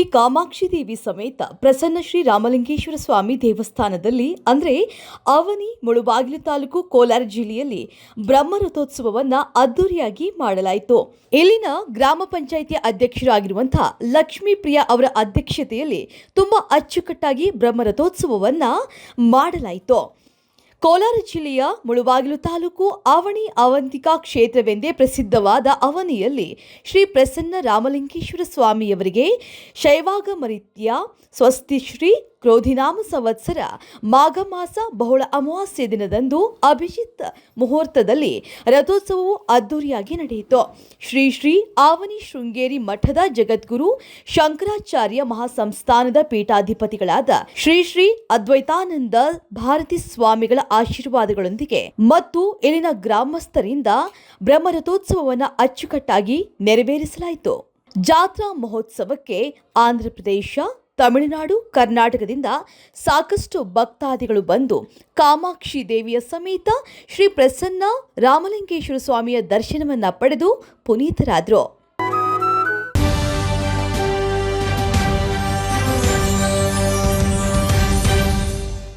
ಶ್ರೀ ಕಾಮಾಕ್ಷಿ ದೇವಿ ಸಮೇತ ಪ್ರಸನ್ನ ಶ್ರೀ ರಾಮಲಿಂಗೇಶ್ವರ ಸ್ವಾಮಿ ದೇವಸ್ಥಾನದಲ್ಲಿ ಅಂದರೆ ಅವನಿ ಮುಳುಬಾಗಿಲು ತಾಲೂಕು ಕೋಲಾರ ಜಿಲ್ಲೆಯಲ್ಲಿ ಬ್ರಹ್ಮರಥೋತ್ಸವವನ್ನು ಅದ್ದೂರಿಯಾಗಿ ಮಾಡಲಾಯಿತು. ಇಲ್ಲಿನ ಗ್ರಾಮ ಪಂಚಾಯಿತಿ ಅಧ್ಯಕ್ಷರಾಗಿರುವಂತಹ ಲಕ್ಷ್ಮೀ ಪ್ರಿಯಾ ಅವರ ಅಧ್ಯಕ್ಷತೆಯಲ್ಲಿ ತುಂಬಾ ಅಚ್ಚುಕಟ್ಟಾಗಿ ಬ್ರಹ್ಮರಥೋತ್ಸವವನ್ನು ಮಾಡಲಾಯಿತು. ಕೋಲಾರ ಜಿಲ್ಲೆಯ ಮುಳುಬಾಗಿಲು ತಾಲೂಕು ಅವನಿ ಅವಂತಿಕಾ ಕ್ಷೇತ್ರವೆಂದೇ ಪ್ರಸಿದ್ಧವಾದ ಅವನಿಯಲ್ಲಿ ಶ್ರೀ ಪ್ರಸನ್ನ ರಾಮಲಿಂಗೇಶ್ವರ ಸ್ವಾಮಿಯವರಿಗೆ ಶೈವಾಗಮರಿತ್ಯ ಸ್ವಸ್ತಿ ಶ್ರೀ ಕ್ರೋಧಿನಾಮ ಸಂವತ್ಸರ ಮಾಘ ಮಾಸ ಬಹುಳ ಅಮಾವಾಸ್ಯೆ ದಿನದಂದು ಅಭಿಜಿತ್ ಮುಹೂರ್ತದಲ್ಲಿ ರಥೋತ್ಸವವು ಅದ್ದೂರಿಯಾಗಿ ನಡೆಯಿತು. ಶ್ರೀ ಶ್ರೀ ಆವನಿ ಶೃಂಗೇರಿ ಮಠದ ಜಗದ್ಗುರು ಶಂಕರಾಚಾರ್ಯ ಮಹಾಸಂಸ್ಥಾನದ ಪೀಠಾಧಿಪತಿಗಳಾದ ಶ್ರೀ ಶ್ರೀ ಅದ್ವೈತಾನಂದ ಭಾರತಿ ಸ್ವಾಮಿಗಳ ಆಶೀರ್ವಾದಗಳೊಂದಿಗೆ ಮತ್ತು ಇಲ್ಲಿನ ಗ್ರಾಮಸ್ಥರಿಂದ ಬ್ರಹ್ಮರಥೋತ್ಸವವನ್ನು ಅಚ್ಚುಕಟ್ಟಾಗಿ ನೆರವೇರಿಸಲಾಯಿತು. ಜಾತ್ರಾ ಮಹೋತ್ಸವಕ್ಕೆ ಆಂಧ್ರಪ್ರದೇಶ, ತಮಿಳುನಾಡು, ಕರ್ನಾಟಕದಿಂದ ಸಾಕಷ್ಟು ಭಕ್ತಾದಿಗಳು ಬಂದು ಕಾಮಾಕ್ಷಿ ದೇವಿಯ ಸಮೇತ ಶ್ರೀ ಪ್ರಸನ್ನ ರಾಮಲಿಂಗೇಶ್ವರ ಸ್ವಾಮಿಯ ದರ್ಶನವನ್ನು ಪಡೆದು ಪುನೀತರಾದರು.